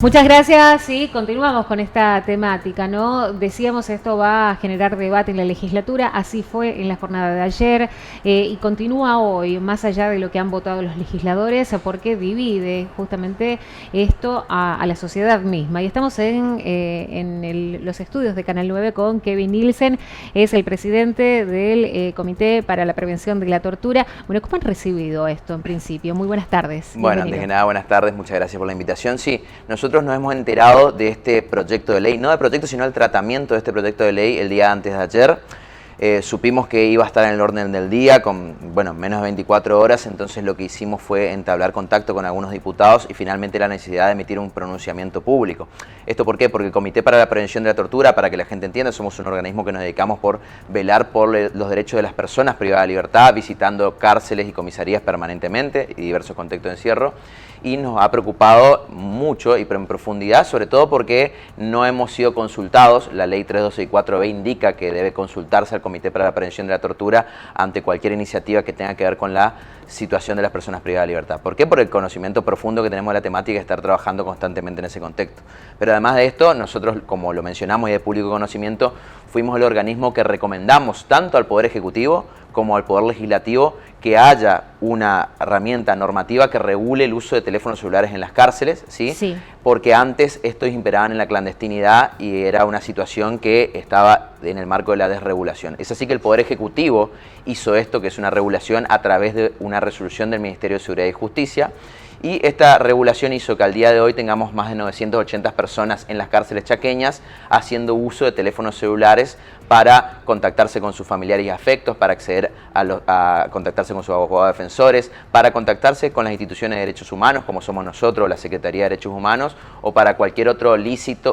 Muchas gracias y continuamos con esta temática, ¿no? Decíamos esto va a generar debate en la legislatura, así fue en la jornada de ayer y continúa hoy, más allá de lo que han votado los legisladores, porque divide justamente esto a la sociedad misma. Y estamos en los estudios de Canal 9 con Kevin Nielsen, es el presidente del Comité para la Prevención de la Tortura. Bueno, ¿cómo han recibido esto en principio? Muy buenas tardes. Bueno, antes que nada, buenas tardes, muchas gracias por la invitación. Sí, nosotros nos hemos enterado de este proyecto de ley, no de proyecto, sino el tratamiento de este proyecto de ley el día antes de ayer. Supimos que iba a estar en el orden del día con, bueno, menos de 24 horas, entonces lo que hicimos fue entablar contacto con algunos diputados y finalmente la necesidad de emitir un pronunciamiento público. ¿Esto por qué? Porque el Comité para la Prevención de la Tortura, para que la gente entienda, somos un organismo que nos dedicamos por velar por los derechos de las personas privadas de libertad, visitando cárceles y comisarías permanentemente y diversos contextos de encierro. Y nos ha preocupado mucho y en profundidad, sobre todo porque no hemos sido consultados. La ley 3264B indica que debe consultarse al Comité para la Prevención de la Tortura ante cualquier iniciativa que tenga que ver con la situación de las personas privadas de libertad. ¿Por qué? Por el conocimiento profundo que tenemos de la temática y estar trabajando constantemente en ese contexto. Pero además de esto, nosotros, como lo mencionamos y de público conocimiento, fuimos el organismo que recomendamos tanto al Poder Ejecutivo como al Poder Legislativo que haya una herramienta normativa que regule el uso de teléfonos celulares en las cárceles, ¿sí? Sí. Porque antes estos imperaban en la clandestinidad y era una situación que estaba en el marco de la desregulación. Es así que el Poder Ejecutivo hizo esto, que es una regulación a través de una resolución del Ministerio de Seguridad y Justicia, y esta regulación hizo que al día de hoy tengamos más de 980 personas en las cárceles chaqueñas haciendo uso de teléfonos celulares para contactarse con sus familiares y afectos, para acceder a contactarse con sus abogados defensores, para contactarse con las instituciones de derechos humanos, como somos nosotros, la Secretaría de Derechos Humanos, o para cualquier otro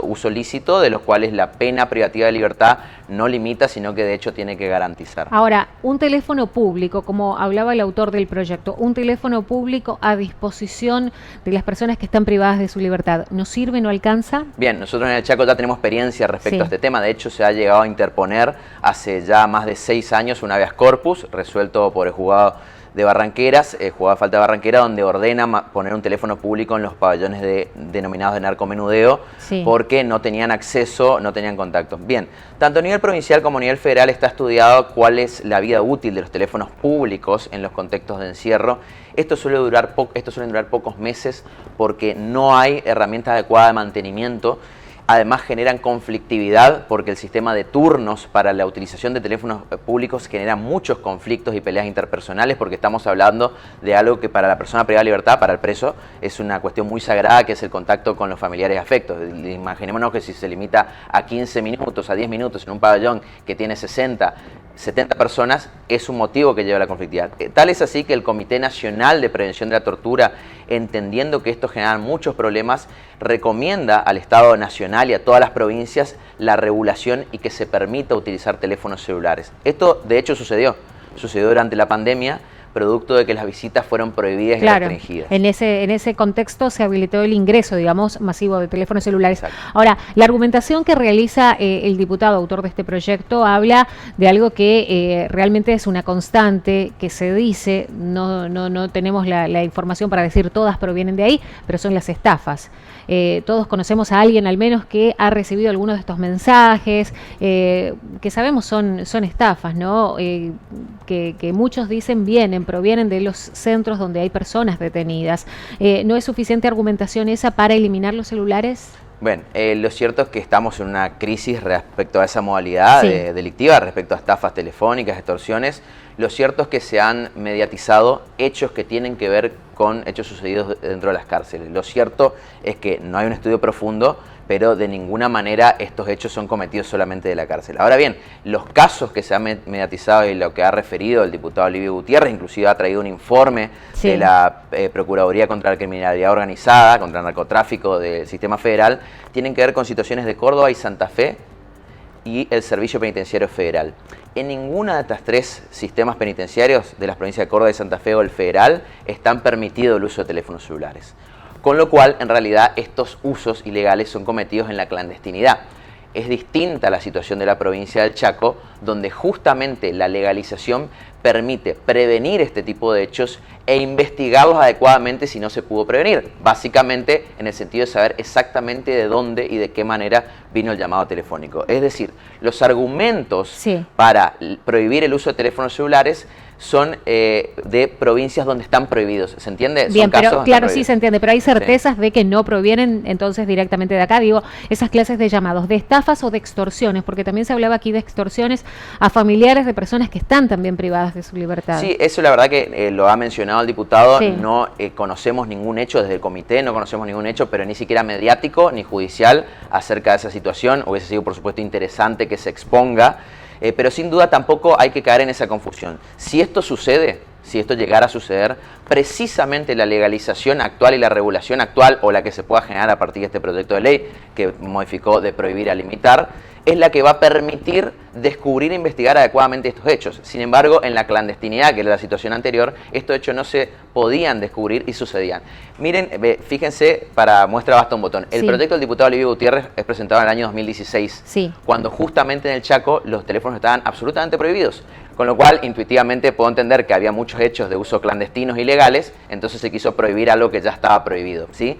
uso lícito, de los cuales la pena privativa de libertad no limita, sino que de hecho tiene que garantizar. Ahora, un teléfono público, como hablaba el autor del proyecto, un teléfono público a disposición de las personas que están privadas de su libertad, ¿no sirve, no alcanza? Bien, nosotros en el Chaco ya tenemos experiencia respecto a este tema. De hecho, se ha llegado a interponer hace ya más de 6 años un habeas corpus resuelto por el juzgado de Barranqueras, juzgado de falta de Barranquera, donde ordena poner un teléfono público en los pabellones denominados de narcomenudeo, porque no tenían acceso, no tenían contacto. Bien, tanto a nivel provincial como a nivel federal está estudiado cuál es la vida útil de los teléfonos públicos en los contextos de encierro. Esto suele durar pocos meses porque no hay herramientas adecuadas de mantenimiento. Además generan conflictividad porque el sistema de turnos para la utilización de teléfonos públicos genera muchos conflictos y peleas interpersonales, porque estamos hablando de algo que para la persona privada de libertad, para el preso, es una cuestión muy sagrada, que es el contacto con los familiares y afectos. Imaginémonos que si se limita a 15 minutos, a 10 minutos en un pabellón que tiene 60, 70 personas, es un motivo que lleva a la conflictividad. Tal es así que el Comité Nacional de Prevención de la Tortura, entendiendo que esto genera muchos problemas, recomienda al Estado Nacional y a todas las provincias la regulación y que se permita utilizar teléfonos celulares. Esto de hecho sucedió durante la pandemia, producto de que las visitas fueron prohibidas y restringidas. En ese contexto se habilitó el ingreso, digamos, masivo de teléfonos celulares. Exacto. Ahora, la argumentación que realiza el diputado autor de este proyecto habla de algo que realmente es una constante, que se dice, no tenemos la información para decir todas provienen de ahí, pero son las estafas. Todos conocemos a alguien al menos que ha recibido algunos de estos mensajes, que sabemos son estafas, ¿no? Que muchos dicen provienen de los centros donde hay personas detenidas. ¿No es suficiente argumentación esa para eliminar los celulares? Bueno, lo cierto es que estamos en una crisis respecto a esa modalidad delictiva, respecto a estafas telefónicas, extorsiones. Lo cierto es que se han mediatizado hechos que tienen que ver con hechos sucedidos dentro de las cárceles. Lo cierto es que no hay un estudio profundo, pero de ninguna manera estos hechos son cometidos solamente de la cárcel. Ahora bien, los casos que se han mediatizado y lo que ha referido el diputado Livio Gutiérrez, inclusive ha traído un informe de la Procuraduría contra la Criminalidad Organizada, contra el narcotráfico del Sistema Federal, tienen que ver con situaciones de Córdoba y Santa Fe y el Servicio Penitenciario Federal. En ninguna de estas tres sistemas penitenciarios de las provincias de Córdoba y Santa Fe o el federal están permitido el uso de teléfonos celulares. Con lo cual, en realidad, estos usos ilegales son cometidos en la clandestinidad. es distinta a la situación de la provincia del Chaco, donde justamente la legalización permite prevenir este tipo de hechos e investigarlos adecuadamente si no se pudo prevenir. Básicamente en el sentido de saber exactamente de dónde y de qué manera vino el llamado telefónico. Es decir, los argumentos para prohibir el uso de teléfonos celulares son de provincias donde están prohibidos, ¿se entiende? Bien, son pero casos claro, sí se entiende, pero hay certezas sí. de que no provienen entonces directamente de acá, digo, esas clases de llamados, de estafas o de extorsiones, porque también se hablaba aquí de extorsiones a familiares de personas que están también privadas de su libertad. Sí, eso la verdad que lo ha mencionado el diputado, sí. No conocemos ningún hecho desde el comité, no conocemos ningún hecho, pero ni siquiera mediático ni judicial acerca de esa situación. Hubiese sido por supuesto interesante que se exponga, pero sin duda tampoco hay que caer en esa confusión. Si esto sucede, si esto llegara a suceder, precisamente la legalización actual y la regulación actual, o la que se pueda generar a partir de este proyecto de ley, que modificó de prohibir a limitar, es la que va a permitir descubrir e investigar adecuadamente estos hechos. Sin embargo, en la clandestinidad, que era la situación anterior, estos hechos no se podían descubrir y sucedían. Miren, fíjense, para muestra basta un botón. El proyecto del diputado Livio Gutiérrez es presentado en el año 2016, cuando justamente en el Chaco los teléfonos estaban absolutamente prohibidos. Con lo cual, intuitivamente puedo entender que había muchos hechos de uso clandestinos ilegales, entonces se quiso prohibir algo que ya estaba prohibido, ¿sí?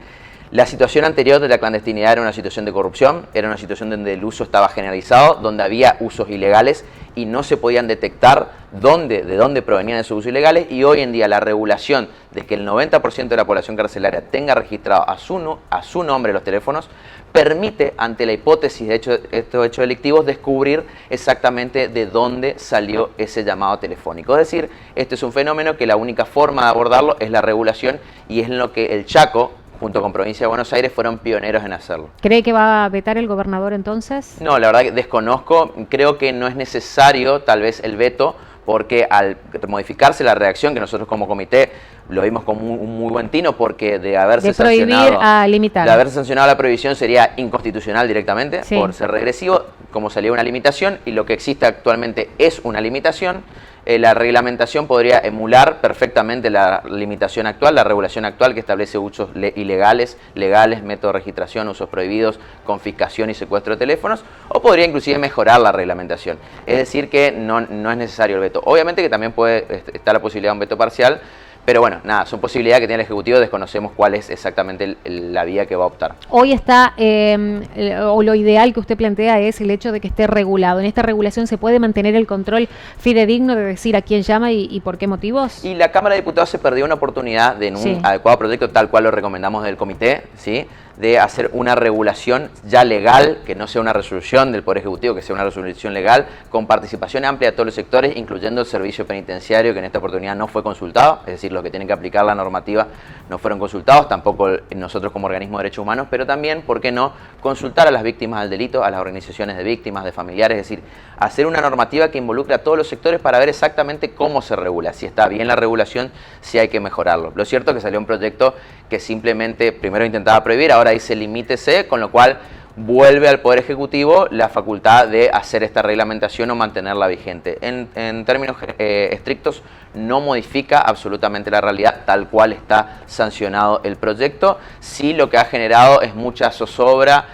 La situación anterior de la clandestinidad era una situación de corrupción, era una situación donde el uso estaba generalizado, donde había usos ilegales y no se podían detectar de dónde provenían esos usos ilegales, y hoy en día la regulación de que el 90% de la población carcelaria tenga registrado a su nombre los teléfonos permite, ante la hipótesis de estos hechos delictivos, descubrir exactamente de dónde salió ese llamado telefónico. Es decir, este es un fenómeno que la única forma de abordarlo es la regulación, y es en lo que el Chaco, junto con Provincia de Buenos Aires, fueron pioneros en hacerlo. ¿Cree que va a vetar el gobernador entonces? No, la verdad que desconozco, creo que no es necesario tal vez el veto, porque al modificarse la redacción, que nosotros como comité lo vimos como un muy buen tino, porque de haberse sancionado la prohibición sería inconstitucional directamente, por ser regresivo, como salió una limitación, y lo que existe actualmente es una limitación. La reglamentación podría emular perfectamente la limitación actual, la regulación actual, que establece usos ilegales, legales, método de registración, usos prohibidos, confiscación y secuestro de teléfonos, o podría inclusive mejorar la reglamentación. Es decir, que no es necesario el veto. Obviamente que también puede estar la posibilidad de un veto parcial, pero bueno, nada, son posibilidades que tiene el Ejecutivo, desconocemos cuál es exactamente la vía que va a optar. Hoy está, o lo ideal que usted plantea es el hecho de que esté regulado. ¿En esta regulación se puede mantener el control fidedigno de decir a quién llama y por qué motivos? Y la Cámara de Diputados se perdió una oportunidad de, en un adecuado proyecto, tal cual lo recomendamos del comité, ¿sí?, de hacer una regulación ya legal, que no sea una resolución del Poder Ejecutivo, que sea una resolución legal, con participación amplia de todos los sectores, incluyendo el servicio penitenciario, que en esta oportunidad no fue consultado, es decir, los que tienen que aplicar la normativa no fueron consultados, tampoco nosotros como organismo de derechos humanos, pero también, ¿por qué no?, consultar a las víctimas del delito, a las organizaciones de víctimas, de familiares, es decir, hacer una normativa que involucre a todos los sectores para ver exactamente cómo se regula, si está bien la regulación, si hay que mejorarlo. Lo cierto es que salió un proyecto que simplemente primero intentaba prohibir, ahora dice limítese, con lo cual vuelve al Poder Ejecutivo la facultad de hacer esta reglamentación o mantenerla vigente. En términos estrictos, no modifica absolutamente la realidad tal cual está sancionado el proyecto. Sí, lo que ha generado es mucha zozobra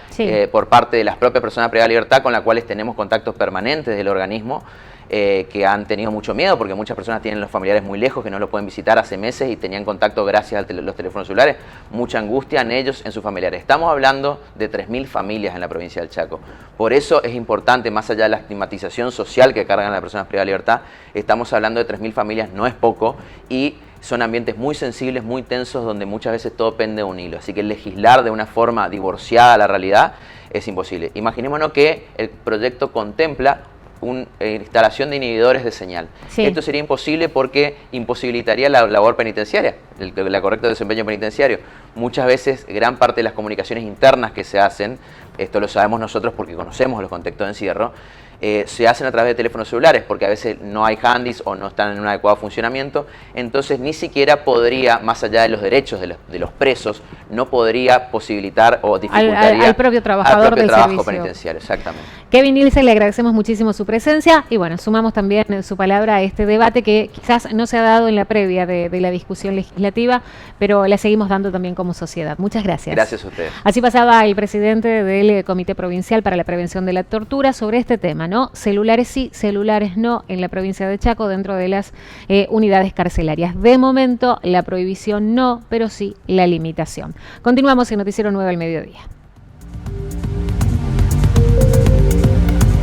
por parte de las propias personas privadas de libertad, con las cuales tenemos contactos permanentes del organismo, que han tenido mucho miedo porque muchas personas tienen los familiares muy lejos, que no lo pueden visitar hace meses y tenían contacto gracias a los teléfonos celulares. Mucha angustia en ellos, en sus familiares. Estamos hablando de 3.000 familias en la provincia del Chaco. Por eso es importante, más allá de la estigmatización social que cargan las personas privadas de libertad, estamos hablando de 3.000 familias, no es poco, y son ambientes muy sensibles, muy tensos, donde muchas veces todo pende de un hilo. Así que legislar de una forma divorciada a la realidad es imposible. Imaginémonos que el proyecto contempla una instalación de inhibidores de señal. Esto sería imposible porque imposibilitaría la labor penitenciaria, el correcto desempeño penitenciario. Muchas veces gran parte de las comunicaciones internas que se hacen, esto lo sabemos nosotros porque conocemos los contextos de encierro, se hacen a través de teléfonos celulares, porque a veces no hay handys o no están en un adecuado funcionamiento, entonces ni siquiera podría, más allá de los derechos de los presos, no podría posibilitar o dificultaría al propio trabajador al propio del trabajo servicio penitenciario, exactamente. Kevin Nilsen, le agradecemos muchísimo su presencia y bueno, sumamos también su palabra a este debate que quizás no se ha dado en la previa de la discusión legislativa, pero la seguimos dando también como sociedad. Muchas gracias. Gracias a ustedes. Así pasaba el presidente del Comité Provincial para la Prevención de la Tortura sobre este tema, ¿no? Celulares sí, celulares no en la provincia de Chaco dentro de las unidades carcelarias. De momento la prohibición no, pero sí la limitación. Continuamos en Noticiero 9 al mediodía.